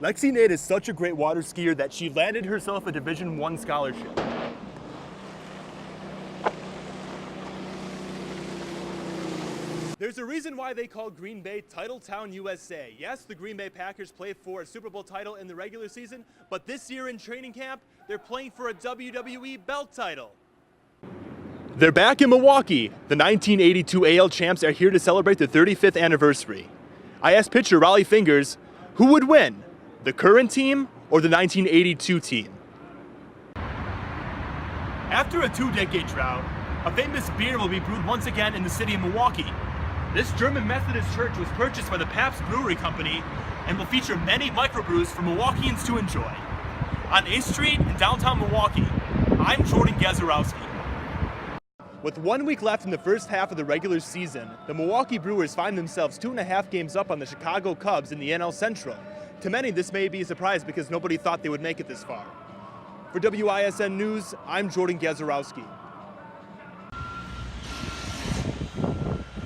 Lexi Nate is such a great water skier that she landed herself a Division I scholarship. There's a reason why they call Green Bay Title Town, USA. Yes, the Green Bay Packers play for a Super Bowl title in the regular season, but this year in training camp, they're playing for a WWE belt title. They're back in Milwaukee. The 1982 AL champs are here to celebrate their 35th anniversary. I asked pitcher Raleigh Fingers, who would win, the current team or the 1982 team? After a 2-decade drought, a famous beer will be brewed once again in the city of Milwaukee. This German Methodist church was purchased by the Pabst Brewery Company and will feature many microbrews for Milwaukeeans to enjoy. On 8th Street in downtown Milwaukee, I'm Jordan Gasiorowski. With 1 week left in the first half of the regular season, the Milwaukee Brewers find themselves 2.5 games up on the Chicago Cubs in the NL Central. To many, this may be a surprise because nobody thought they would make it this far. For WISN News, I'm Jordan Gasiorowski.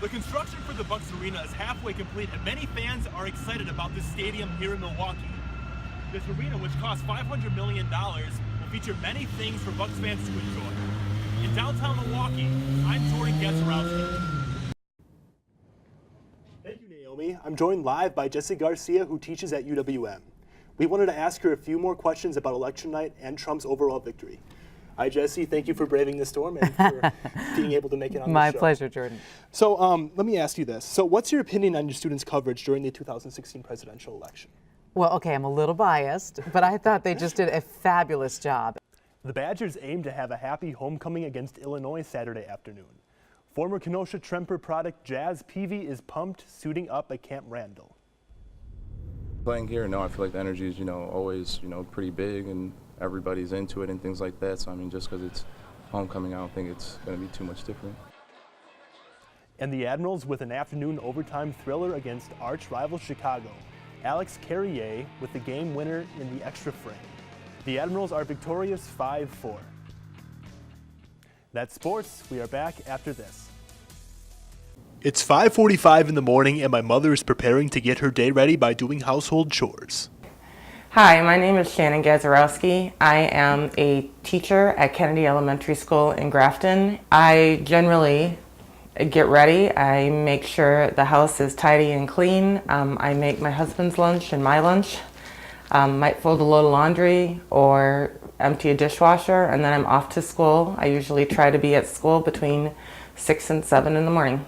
The construction for the Bucks Arena is halfway complete and many fans are excited about this stadium here in Milwaukee. This arena, which costs $500 million, will feature many things for Bucks fans to enjoy. In downtown Milwaukee, I'm Jordan Gasiorowski. Thank you, Naomi. I'm joined live by Jessie Garcia, who teaches at UWM. We wanted to ask her a few more questions about election night and Trump's overall victory. Hi, Jessie. Thank you for braving the storm and for being able to make it on the show. My pleasure, Jordan. So let me ask you this. So what's your opinion on your students' coverage during the 2016 presidential election? Well, okay, I'm a little biased, but I thought they just did a fabulous job. The Badgers aim to have a happy homecoming against Illinois Saturday afternoon. Former Kenosha Tremper product Jazz Peavy is pumped, suiting up at Camp Randall. Playing here, no, I feel like the energy is, always, pretty big and everybody's into it and things like that. So, I mean, just because it's homecoming, I don't think it's going to be too much different. And the Admirals with an afternoon overtime thriller against arch rival Chicago. Alex Carrier with the game winner in the extra frame. The Admirals are victorious 5-4. That's sports. We are back after this. It's 5:45 in the morning and my mother is preparing to get her day ready by doing household chores. Hi, my name is Shannon Gasiorowski. I am a teacher at Kennedy Elementary School in Grafton. I generally get ready. I make sure the house is tidy and clean. I make my husband's lunch and my lunch. Might fold a load of laundry or empty a dishwasher, and then I'm off to school. I usually try to be at school between 6 and 7 in the morning.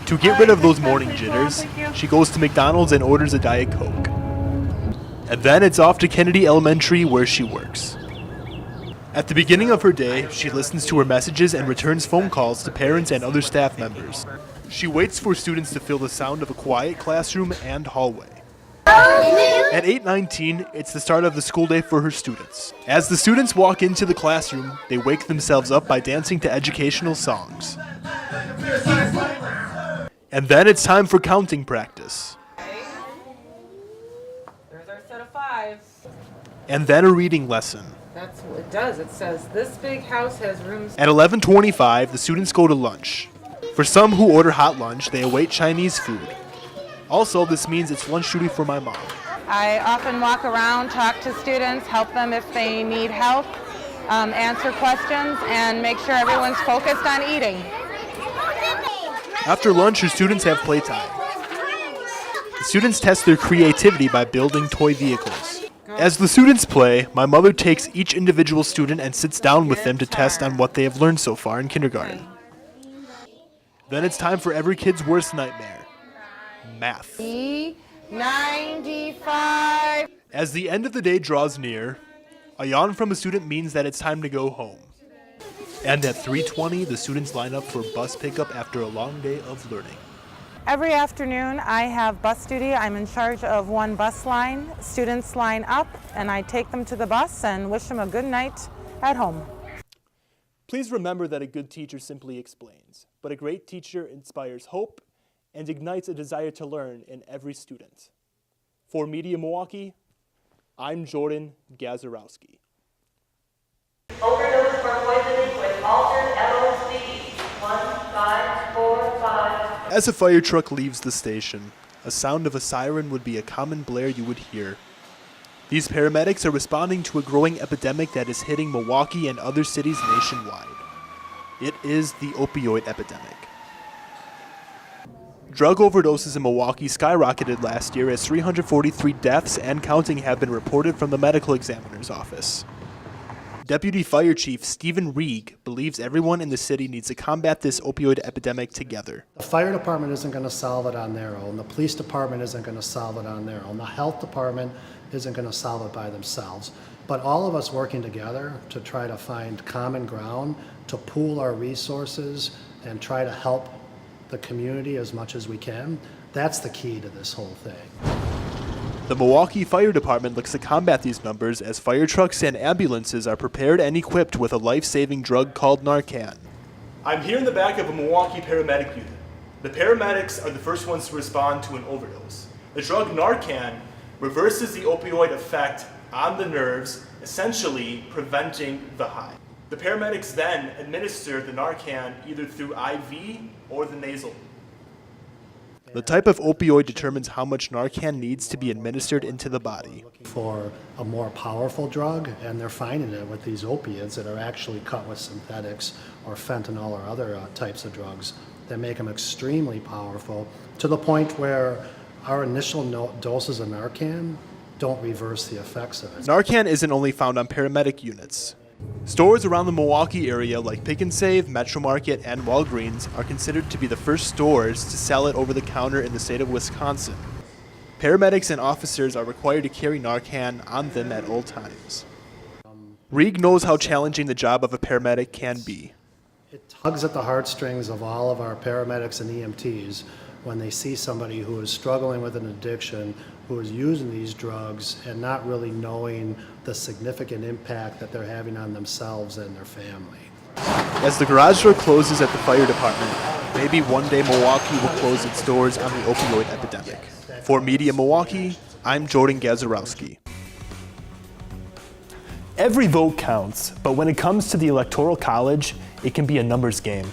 To get rid of those morning jitters, she goes to McDonald's and orders a Diet Coke. And then it's off to Kennedy Elementary where she works. At the beginning of her day, she listens to her messages and returns phone calls to parents and other staff members. She waits for students to feel the sound of a quiet classroom and hallway. At 8:19, it's the start of the school day for her students. As the students walk into the classroom, they wake themselves up by dancing to educational songs. And then it's time for counting practice. There's our set of 5. And then a reading lesson. That's what it does. It says this big house has rooms. At 11:25, the students go to lunch. For some who order hot lunch, they await Chinese food. Also, this means it's lunch duty for my mom. I often walk around, talk to students, help them if they need help, answer questions, and make sure everyone's focused on eating. After lunch, her students have playtime. The students test their creativity by building toy vehicles. As the students play, my mother takes each individual student and sits down with them to test on what they have learned so far in kindergarten. Then it's time for every kid's worst nightmare, math. 95. As the end of the day draws near, a yawn from a student means that it's time to go home. And at 3:20, the students line up for bus pickup after a long day of learning. Every afternoon I have bus duty. I'm in charge of one bus line. Students line up and I take them to the bus and wish them a good night at home. Please remember that a good teacher simply explains, but a great teacher inspires hope and ignites a desire to learn in every student. For Media Milwaukee, I'm Jordan Gasiorowski. Overdose for poisoning with altered LSD 1545. As a fire truck leaves the station, a sound of a siren would be a common blare you would hear. These paramedics are responding to a growing epidemic that is hitting Milwaukee and other cities nationwide. It is the opioid epidemic. Drug overdoses in Milwaukee skyrocketed last year as 343 deaths and counting have been reported from the medical examiner's office. Deputy Fire Chief Stephen Reeg believes everyone in the city needs to combat this opioid epidemic together. The fire department isn't going to solve it on their own. The police department isn't going to solve it on their own. The health department isn't going to solve it by themselves. But all of us working together to try to find common ground, to pool our resources and try to help the community as much as we can, that's the key to this whole thing. The Milwaukee Fire Department looks to combat these numbers as fire trucks and ambulances are prepared and equipped with a life-saving drug called Narcan. I'm here in the back of a Milwaukee paramedic unit. The paramedics are the first ones to respond to an overdose. The drug Narcan reverses the opioid effect on the nerves, essentially preventing the high. The paramedics then administer the Narcan either through IV or the nasal. The type of opioid determines how much Narcan needs to be administered into the body. For a more powerful drug, and they're finding it with these opiates that are actually cut with synthetics or fentanyl or other types of drugs that make them extremely powerful to the point where our initial doses of Narcan don't reverse the effects of it. Narcan isn't only found on paramedic units. Stores around the Milwaukee area like Pick and Save, Metro Market, and Walgreens are considered to be the first stores to sell it over the counter in the state of Wisconsin. Paramedics and officers are required to carry Narcan on them at all times. Reeg knows how challenging the job of a paramedic can be. It tugs at the heartstrings of all of our paramedics and EMTs when they see somebody who is struggling with an addiction, who is using these drugs and not really knowing the significant impact that they're having on themselves and their family. As the garage door closes at the fire department, maybe one day Milwaukee will close its doors on the opioid epidemic. For Media Milwaukee, I'm Jordan Gasiorowski. Every vote counts, but when it comes to the Electoral College, it can be a numbers game.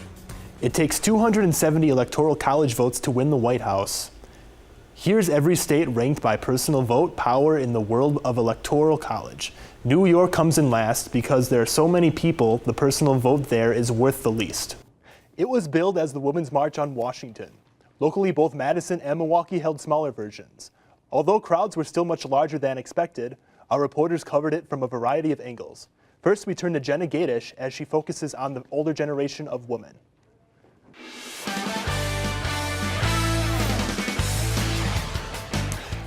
It takes 270 Electoral College votes to win the White House. Here's every state ranked by personal vote power in the world of Electoral College. New York comes in last because there are so many people, the personal vote there is worth the least. It was billed as the Women's March on Washington. Locally, both Madison and Milwaukee held smaller versions. Although crowds were still much larger than expected, our reporters covered it from a variety of angles. First, we turn to Jenna Gadish as she focuses on the older generation of women.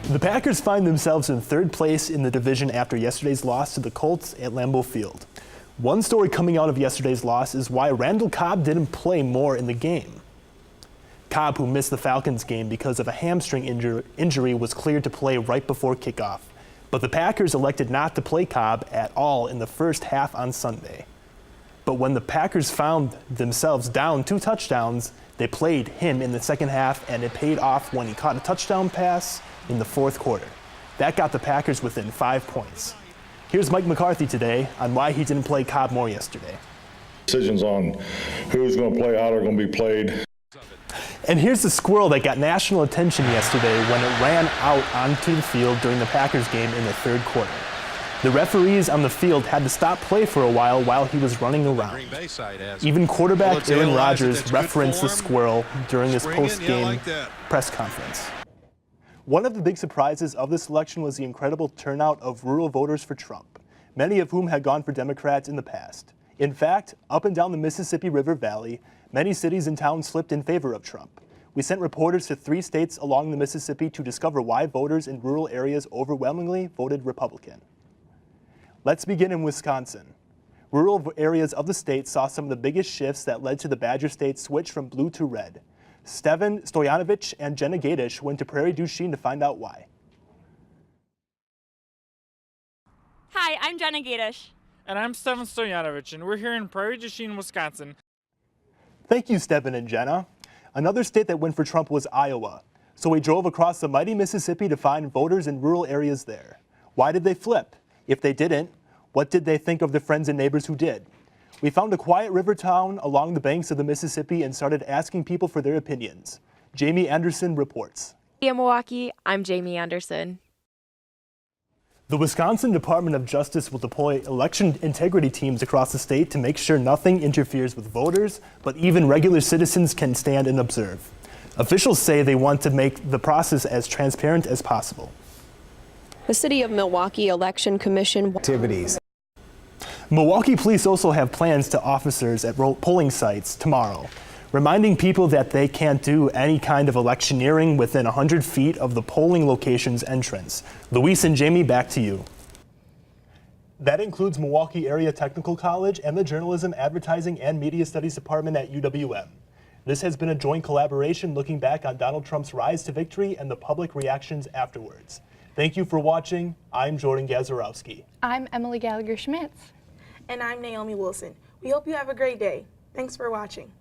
The Packers find themselves in third place in the division after yesterday's loss to the Colts at Lambeau Field. One story coming out of yesterday's loss is why Randall Cobb didn't play more in the game. Cobb, who missed the Falcons game because of a hamstring injury, was cleared to play right before kickoff. But the Packers elected not to play Cobb at all in the first half on Sunday. But when the Packers found themselves down 2 touchdowns, they played him in the second half, and it paid off when he caught a touchdown pass in the fourth quarter. That got the Packers within 5 points. Here's Mike McCarthy today on why he didn't play Cobb more yesterday. Decisions on who's going to play, how they're going to be played. And here's the squirrel that got national attention yesterday when it ran out onto the field during the Packers game in the third quarter. The referees on the field had to stop play for a while he was running around. Even quarterback Aaron Rodgers referenced the squirrel during this post-game press conference. One of the big surprises of this election was the incredible turnout of rural voters for Trump, many of whom had gone for Democrats in the past. In fact, up and down the Mississippi River Valley, many cities and towns slipped in favor of Trump. We sent reporters to 3 states along the Mississippi to discover why voters in rural areas overwhelmingly voted Republican. Let's begin in Wisconsin. Rural areas of the state saw some of the biggest shifts that led to the Badger State switch from blue to red. Steven Stoyanovich and Jenna Gadish went to Prairie du Chien to find out why. Hi, I'm Jenna Gadish. And I'm Steven Stoyanovich, and we're here in Prairie du Chien, Wisconsin. Thank you, Steven and Jenna. Another state that went for Trump was Iowa. So we drove across the mighty Mississippi to find voters in rural areas there. Why did they flip? If they didn't, what did they think of their friends and neighbors who did? We found a quiet river town along the banks of the Mississippi and started asking people for their opinions. Jamie Anderson reports. In Milwaukee, I'm Jamie Anderson. The Wisconsin Department of Justice will deploy election integrity teams across the state to make sure nothing interferes with voters, but even regular citizens can stand and observe. Officials say they want to make the process as transparent as possible. The City of Milwaukee Election Commission activities. Milwaukee police also have plans to officers at polling sites tomorrow, reminding people that they can't do any kind of electioneering within 100 feet of the polling location's entrance. Luis and Jamie, back to you. That includes Milwaukee Area Technical College and the Journalism, Advertising, and Media Studies Department at UWM. This has been a joint collaboration looking back on Donald Trump's rise to victory and the public reactions afterwards. Thank you for watching. I'm Jordan Gasiorowski. I'm Emily Gallagher-Schmitz. And I'm Naomi Wilson. We hope you have a great day. Thanks for watching.